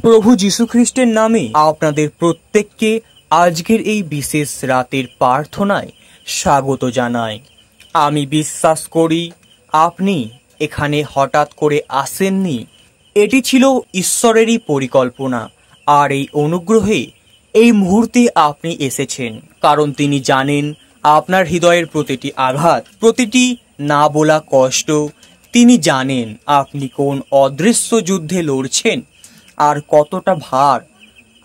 প্রভু যীশু খ্রিস্টের নামে আপনাদের প্রত্যেককে আজকের এই বিশেষ রাতের প্রার্থনায় স্বাগত জানাই। আমি বিশ্বাস করি আপনি এখানে হঠাৎ করে আসেননি। এটি ছিল ঈশ্বরেরই পরিকল্পনা, আর এই অনুগ্রহে এই মুহূর্তে আপনি এসেছেন, কারণ তিনি জানেন আপনার হৃদয়ের প্রতিটি আঘাত, প্রতিটি না বলা কষ্ট। তিনি জানেন আপনি কোন অদৃশ্য যুদ্ধে লড়ছেন আর কতটা ভার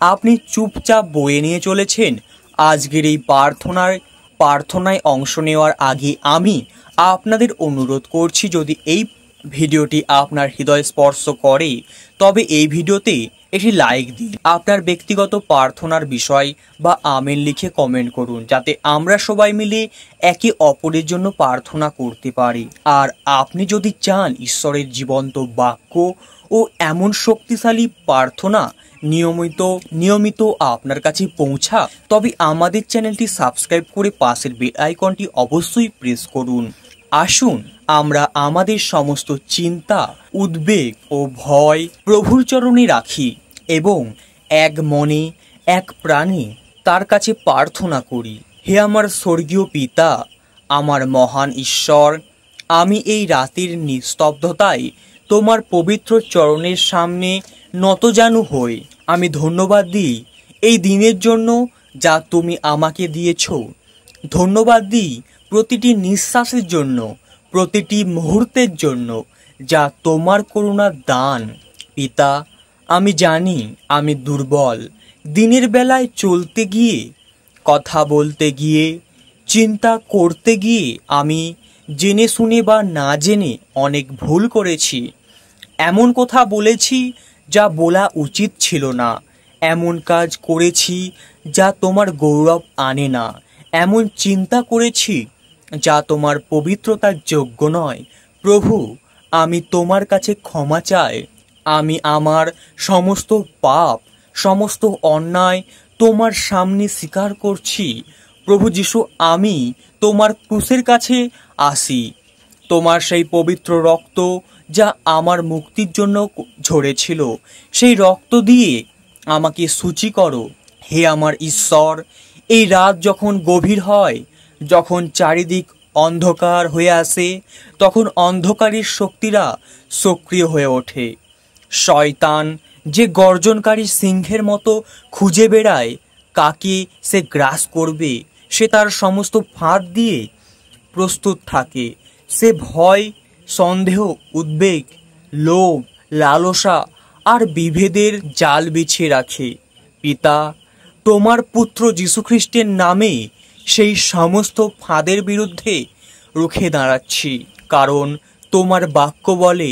আপনি চুপচাপ বয়ে নিয়ে চলেছেন। আজকের এই প্রার্থনায় অংশ নেওয়ার আগে আমি আপনাদের অনুরোধ করছি, যদি এই ভিডিওটি আপনার হৃদয় স্পর্শ করে তবে এই ভিডিওতে একটি লাইক দিন। আপনার ব্যক্তিগত প্রার্থনার বিষয় বা আমেন লিখে কমেন্ট করুন, যাতে আমরা সবাই মিলে একে অপরের জন্য প্রার্থনা করতে পারি। আর আপনি যদি চান ঈশ্বরের জীবন্ত বাক্য ও এমন শক্তিশালী প্রার্থনা নিয়মিত আপনার কাছে পৌঁছা, তবে আমাদের চ্যানেলটি সাবস্ক্রাইব করে পাশের বেল আইকনটি অবশ্যই প্রেস করুন। আসুন আমরা আমাদের সমস্ত চিন্তা, উদ্বেগ ও ভয় প্রভুর চরণে রাখি এবং এক মনে এক প্রাণে তার কাছে প্রার্থনা করি। হে আমার স্বর্গীয় পিতা, আমার মহান ঈশ্বর, আমি এই রাতের নিস্তব্ধতায় তোমার পবিত্র চরণের সামনে নতজানু হই। আমি ধন্যবাদ দিই এই দিনের জন্য যা তুমি আমাকে দিয়েছ। ধন্যবাদ দিই প্রতিটি নিঃশ্বাসের জন্য, প্রতিটি মুহূর্তের জন্য যা তোমার করুণার দান। পিতা, আমি জানি আমি দুর্বল। দিনের বেলায় চলতে গিয়ে, কথা বলতে গিয়ে, চিন্তা করতে গিয়ে আমি জেনে শুনে বা না জেনে অনেক ভুল করেছি। এমন কথা বলেছি যা বলা উচিত ছিল না, এমন কাজ করেছি যা তোমার গৌরব আনে না, এমন চিন্তা করেছি যা তোমার পবিত্রতার যোগ্য নয়। প্রভু, আমি তোমার কাছে ক্ষমা চাই। আমি আমার সমস্ত পাপ, সমস্ত অন্যায় তোমার সামনে স্বীকার করছি। প্রভু যিশু, আমি তোমার ক্রুশের কাছে আসি। তোমার সেই পবিত্র রক্ত যা আমার মুক্তির জন্য ঝরেছিল, সেই রক্ত দিয়ে আমাকে শুচি করো। হে আমার ঈশ্বর, এই রাত যখন গভীর হয়, যখন চারিদিক অন্ধকার হয়ে আসে, তখন অন্ধকারের শক্তিরা সক্রিয় হয়ে ওঠে। শয়তান যে গর্জনকারী সিংহের মতো খুঁজে বেড়ায় কাকে সে গ্রাস করবে, সে তার সমস্ত ফাঁদ দিয়ে প্রস্তুত থাকে। সে ভয়, সন্দেহ, উদ্বেগ, লোভ, লালসা আর বিভেদের জাল বিছিয়ে রাখে। পিতা, তোমার পুত্র যীশুখ্রিস্টের নামে সেই সমস্ত ফাঁদের বিরুদ্ধে রুখে দাঁড়াচ্ছি, কারণ তোমার বাক্য বলে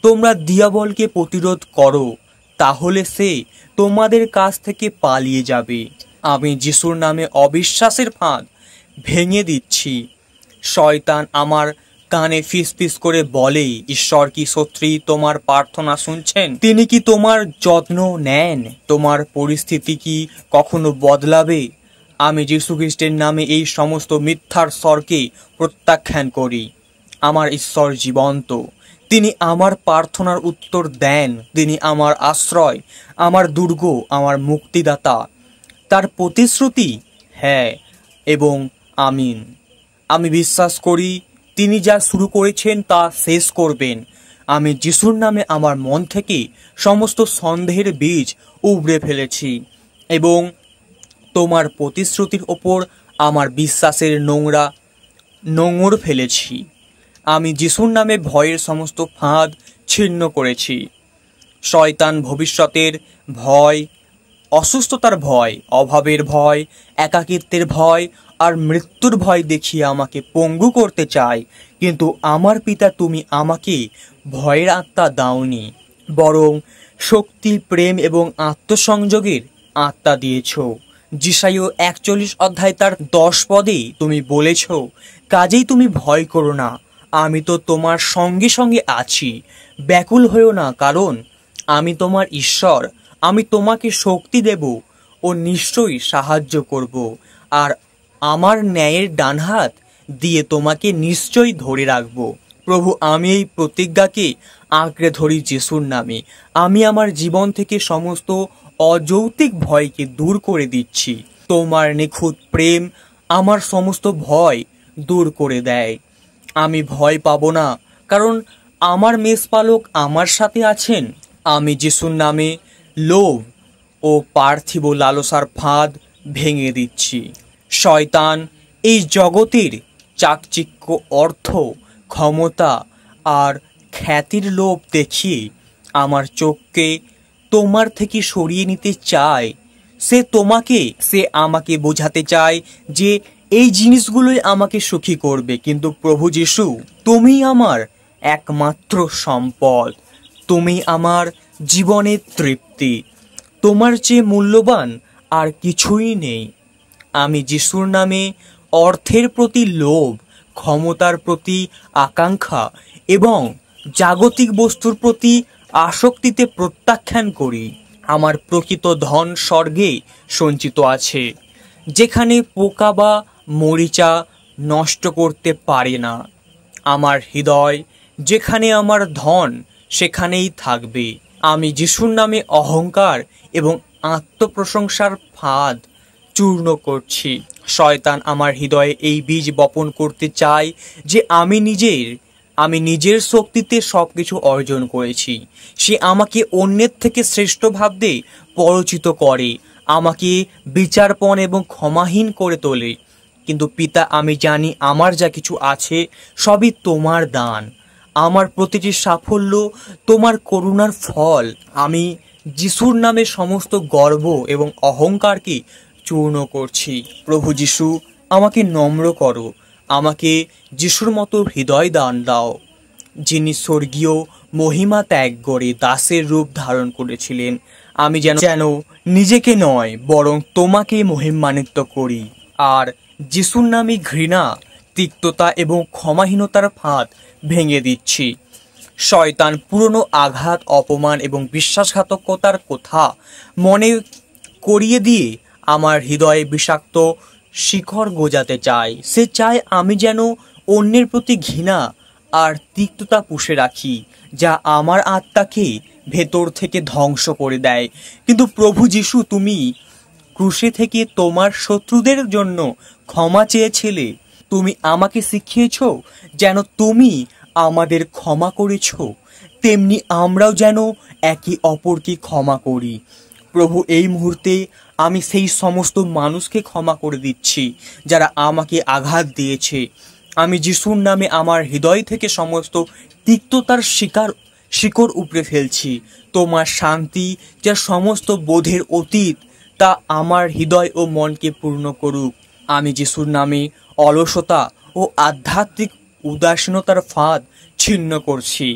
তোমরা দিয়াবলকে প্রতিরোধ করো, তাহলে সে তোমাদের কাছ থেকে পালিয়ে যাবে। আমি যিশুর নামে অবিশ্বাসের ফাঁদ ভেঙে দিচ্ছি। শয়তান আমার কানে ফিসফিস করে বলে, ঈশ্বর কি সত্যি তোমার প্রার্থনা শুনছেন? তিনি কি তোমার যত্ন নেন? তোমার পরিস্থিতি কি কখনো বদলাবে? আমি যীশু খ্রিস্টের নামে এই সমস্ত মিথ্যার স্বরকে প্রত্যাখ্যান করি। আমার ঈশ্বর জীবন্ত। তিনি আমার প্রার্থনার উত্তর দেন। তিনি আমার আশ্রয়, আমার দুর্গ, আমার মুক্তিদাতা। তার প্রতিশ্রুতি হ্যাঁ এবং আমিন। আমি বিশ্বাস করি তিনি যা শুরু করেছেন তা শেষ করবেন। আমি যিশুর নামে আমার মন থেকে সমস্ত সন্দেহের বীজ উবড়ে ফেলেছি এবং তোমার প্রতিশ্রুতির ওপর আমার বিশ্বাসের নোঙর ফেলেছি। আমি যিশুর নামে ভয়ের সমস্ত ফাঁদ ছিন্ন করেছি। শয়তান ভবিষ্যতের ভয়, অসুস্থতার ভয়, অভাবের ভয়, একাকিত্বের ভয় আর মৃত্যুর ভয় দেখিয়ে আমাকে পঙ্গু করতে চায়, কিন্তু আমার পিতা, তুমি আমাকে ভয়ের আত্মা দাওনি, বরং শক্তি, প্রেম এবং আত্মসংযোগের আত্মা দিয়েছ। যিশাইয় 41 অধ্যায় তার 10 পদে তুমি বলেছ, কাজেই তুমি ভয় করো না, আমি তো তোমার সঙ্গে সঙ্গে আছি। ব্যাকুল হয়েও না, কারণ আমি তোমার ঈশ্বর। আমি তোমাকে শক্তি দেব ও নিশ্চয়ই সাহায্য করব, আর আমার ন্যায়ের ডান হাত দিয়ে তোমাকে নিশ্চয়ই ধরে রাখব। প্রভু, আমি এই প্রতিজ্ঞাকে আঁকড়ে ধরি যিশুর নামে। আমি আমার জীবন থেকে সমস্ত অযৌক্তিক ভয়কে দূর করে দিচ্ছি। তোমার নিখুঁত প্রেম আমার সমস্ত ভয় দূর করে দেয়। আমি ভয় পাবো না, কারণ আমার মেষপালক আমার সাথে আছেন। আমি যিশুর নামে লোভ ও পার্থিব লালসার ফাঁদ ভেঙে দিচ্ছি। শয়তান এই জগতের চাকচিক্য, অর্থ, ক্ষমতা আর খ্যাতির লোভ দেখিয়ে আমার চোখকে তোমার থেকে সরিয়ে নিতে চায়। সে আমাকে বোঝাতে চায় যে এই জিনিসগুলোই আমাকে সুখী করবে। কিন্তু প্রভু যিশু, তুমি আমার একমাত্র সম্পদ, তুমি আমার জীবনের তৃপ্তি। তোমার চেয়ে মূল্যবান আর কিছুই নেই। আমি যিশুর নামে অর্থের প্রতি লোভ, ক্ষমতার প্রতি আকাঙ্ক্ষা এবং জাগতিক বস্তুর প্রতি আসক্তিতে প্রত্যাখ্যান করি। আমার প্রকৃত ধন স্বর্গে সঞ্চিত আছে, যেখানে পোকা বা মরিচা নষ্ট করতে পারে না। আমার হৃদয় যেখানে আমার ধন সেখানেই থাকবে। আমি যিশুর নামে অহংকার এবং আত্মপ্রশংসার ফাঁদ চূর্ণ করছি। শয়তান আমার হৃদয়ে এই বীজ বপন করতে চায় যে আমি নিজের শক্তিতে সবকিছু অর্জন করেছি। সে আমাকে অন্যের থেকে শ্রেষ্ঠ ভাবতে পরিচিত করে, আমাকে বিচারপণ এবং ক্ষমাহীন করে তোলে। কিন্তু পিতা, আমি জানি আমার যা কিছু আছে সবই তোমার দান। আমার প্রতিটি সাফল্য তোমার করুণার ফল। আমি যিশুর নামে সমস্ত গর্ব এবং অহংকারকে চূর্ণ করছি। প্রভু যিশু, আমাকে নম্র করো। আমাকে যিশুর মতো হৃদয় দান দাও, যিনি স্বর্গীয় মহিমা ত্যাগ করে দাসের রূপ ধারণ করেছিলেন। আমি যেন নিজেকে নয়, বরং তোমাকে মহিমান্বিত করি। আর যিশুর নামে ঘৃণা, তিক্ততা এবং ক্ষমাহীনতার ফাঁদ ভেঙে দিচ্ছি। শয়তান পুরনো আঘাত, অপমান এবং বিশ্বাসঘাতকতার কথা মনে করিয়ে দিয়ে আমার হৃদয়ে বিষাক্ত শিকড় গজাতে চায়। সে চায় আমি যেন অন্যের প্রতি ঘৃণা আর তিক্ততা পুষে রাখি, যা আমার আত্মাকে ভেতর থেকে ধ্বংস করে দেয়। কিন্তু প্রভু যিশু, তুমি ক্রুশে থেকে তোমার শত্রুদের জন্য ক্ষমা চেয়েছিলে। তুমি আমাকে শিখিয়েছ যেন তুমি আমাদের ক্ষমা করেছ, তেমনি আমরাও যেন একে অপরকে ক্ষমা করি। প্রভু, এই মুহূর্তে আমি সেই সমস্ত মানুষকে ক্ষমা করে দিচ্ছি যারা আমাকে আঘাত দিয়েছে। আমি যিশুর নামে আমার হৃদয় থেকে সমস্ত তিক্ততার শিকড় উপড়ে ফেলছি। তোমার শান্তি, যা সমস্ত বোধের অতীত, তা আমার হৃদয় ও মনকে পূর্ণ করুক। আমি যিশুর নামে অলসতা ও আধ্যাত্মিক উদাসীনতার ফাঁদ ছিন্ন করছি।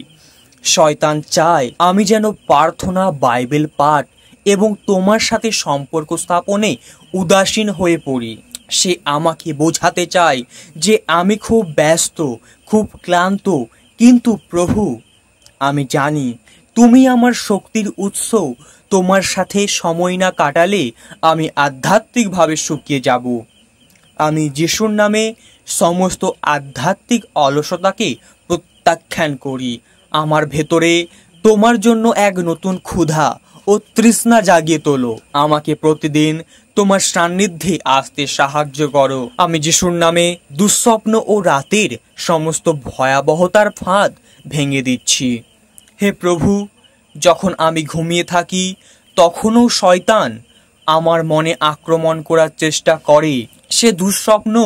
শয়তান চায় আমি যেন প্রার্থনা, বাইবেল পাঠ এবং তোমার সাথে সম্পর্ক স্থাপনে উদাসীন হয়ে পড়ি। সে আমাকে বোঝাতে চায় যে আমি খুব ব্যস্ত, খুব ক্লান্ত। কিন্তু প্রভু, আমি জানি তুমি আমার শক্তির উৎস। তোমার সাথে সময় না কাটালে আমি আধ্যাত্মিকভাবে শুকিয়ে যাব। আমি যিশুর নামে সমস্ত আধ্যাত্মিক অলসতাকে প্রত্যাখ্যান করি। আমার ভেতরে তোমার জন্য এক নতুন ক্ষুধা ও তৃষ্ণা জাগিয়ে তোলো। আমাকে প্রতিদিন তোমার সান্নিধ্যে আসতে সাহায্য করো। আমি যিশুর নামে দুঃস্বপ্ন ও রাতের সমস্ত ভয়াবহতার ফাঁদ ভেঙে দিচ্ছি। হে প্রভু, যখন আমি ঘুমিয়ে থাকি তখনও শয়তান আমার মনে আক্রমণ করার চেষ্টা করে। সে দুঃস্বপ্ন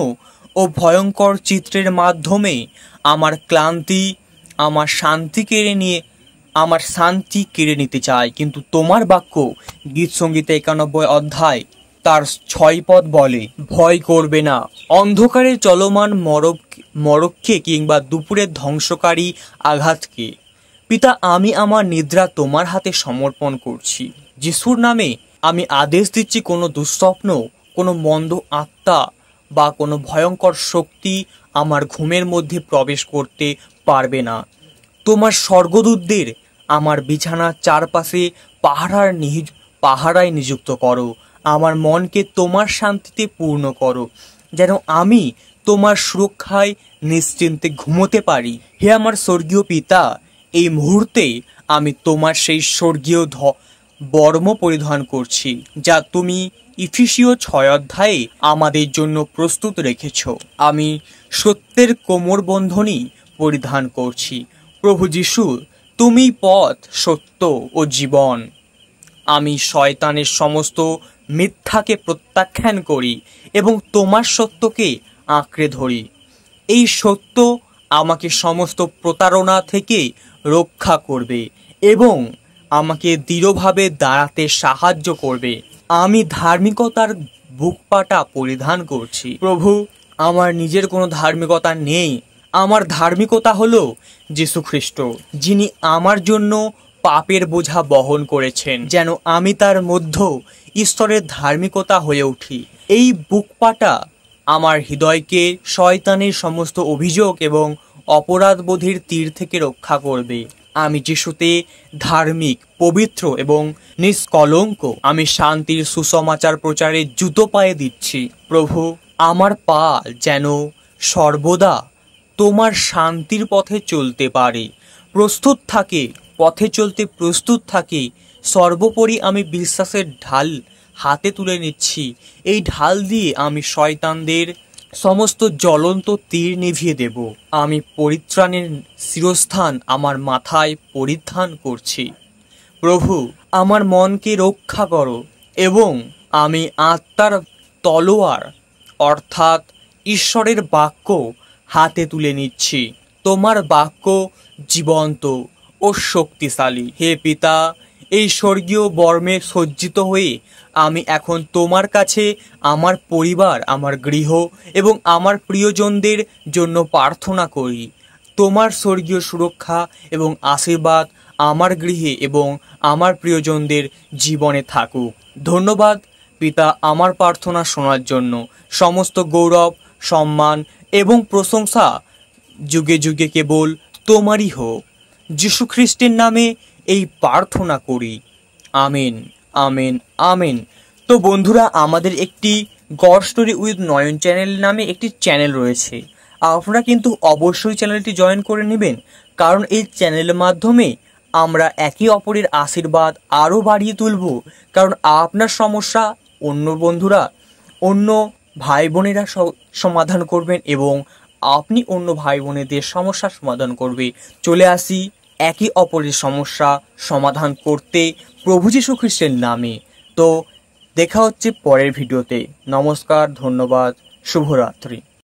ও ভয়ঙ্কর চিত্রের মাধ্যমে আমার ক্লান্তি, আমার শান্তি কেড়ে নিতে চায়। কিন্তু তোমার বাক্য গীতসংগীতে 91 অধ্যায় তার 6 পদ বলে, ভয় করবে না অন্ধকারে চলমান মরককে কিংবা দুপুরের ধ্বংসকারী আঘাতকে। পিতা, আমি আমার নিদ্রা তোমার হাতে সমর্পণ করছি। যিশুর নামে আমি আদেশ দিচ্ছি, কোনো দুঃস্বপ্ন, কোনো মন্দ আত্মা বা কোনো ভয়ঙ্কর শক্তি আমার ঘুমের মধ্যে প্রবেশ করতে পারবে না। তোমার স্বর্গদূতদের আমার বিছানার চারপাশে পাহারায় নিযুক্ত করো। আমার মনকে তোমার শান্তিতে পূর্ণ করো, যেন আমি তোমার সুরক্ষায় নিশ্চিন্তে ঘুমোতে পারি। হে আমার স্বর্গীয় পিতা, এই মুহূর্তে আমি তোমার সেই স্বর্গীয় বর্ম পরিধান করছি, যা তুমি ইফিসীয় 6 অধ্যায়ে আমাদের জন্য প্রস্তুত রেখেছ। আমি সত্যের কোমরবন্ধনী পরিধান করছি। প্রভু যিশু, তুমি পথ, সত্য ও জীবন। আমি শয়তানের সমস্ত মিথ্যাকে প্রত্যাখ্যান করি এবং তোমার সত্যকে আঁকড়ে ধরি। এই সত্য আমাকে সমস্ত প্রতারণা থেকে রক্ষা করবে এবং আমাকে দৃঢ়ভাবে দাঁড়াতে সাহায্য করবে। আমি ধার্মিকতার বুকপাটা পরিধান করছি। প্রভু, আমার নিজের কোনো ধার্মিকতা নেই। আমার ধার্মিকতা হলো যীশু খ্রিস্ট, যিনি আমার জন্য পাপের বোঝা বহন করেছেন, যেন আমি তার মধ্যে ঈশ্বরের ধার্মিকতা হয়ে উঠি। এই বুকপাটা আমার হৃদয়কে শয়তানের সমস্ত অভিযোগ এবং অপরাধবোধের তীর থেকে রক্ষা করবে। আমি যিশুতে ধার্মিক, পবিত্র এবং নিষ্কলঙ্ক। আমি শান্তির সুসমাচার প্রচারে জুতো পায়ে দিচ্ছি। প্রভু, আমার পা যেন সর্বদা তোমার শান্তির পথে চলতে পারে, প্রস্তুত থাকে, পথে চলতে প্রস্তুত থাকে। সর্বোপরি আমি বিশ্বাসের ঢাল হাতে তুলে নিচ্ছি। এই ঢাল দিয়ে আমি শয়তানদের সমস্ত জ্বলন্ত তীর নিভিয়ে দেব। আমি পরিত্রাণের শিরস্থান আমার মাথায় পরিধান করছি। প্রভু, আমার মনকে রক্ষা করো এবং আমি আত্মার তলোয়ার অর্থাৎ ঈশ্বরের বাক্য হাতে তুলে নিচ্ছি। তোমার বাক্য জীবন্ত ও শক্তিশালী। হে পিতা, এই স্বর্গীয় বর্মে সজ্জিত হয়ে আমি এখন তোমার কাছে আমার পরিবার, আমার গৃহ এবং আমার প্রিয়জনদের জন্য প্রার্থনা করি। তোমার স্বর্গীয় সুরক্ষা এবং আশীর্বাদ আমার গৃহে এবং আমার প্রিয়জনদের জীবনে থাকুক। ধন্যবাদ পিতা, আমার প্রার্থনা শোনার জন্য। সমস্ত গৌরব, সম্মান এবং প্রশংসা যুগে যুগে কেবল তোমারই হোক। যীশু খ্রিস্টের নামে এই প্রার্থনা করি। আমিন, আমিন, আমিন। তো বন্ধুরা, আমাদের একটি god story with Nayan channel নামে একটি চ্যানেল রয়েছে। আপনারা কিন্তু অবশ্যই চ্যানেলটি জয়েন করে নেবেন, কারণ এই চ্যানেলের মাধ্যমে আমরা একে অপরের আশীর্বাদ আরও বাড়িয়ে তুলব। কারণ আপনার সমস্যা অন্য বন্ধুরা, অন্য ভাই বোনেরা সমাধান করবেন এবং আপনি অন্য ভাই বোনেদের সমস্যার সমাধান করবে। চলে আসি একে অপরের সমস্যা সমাধান করতে প্রভু যীশু খ্রিস্টের নামে। তো দেখা হচ্ছে পরের ভিডিওতে। নমস্কার, ধন্যবাদ, শুভরাত্রি।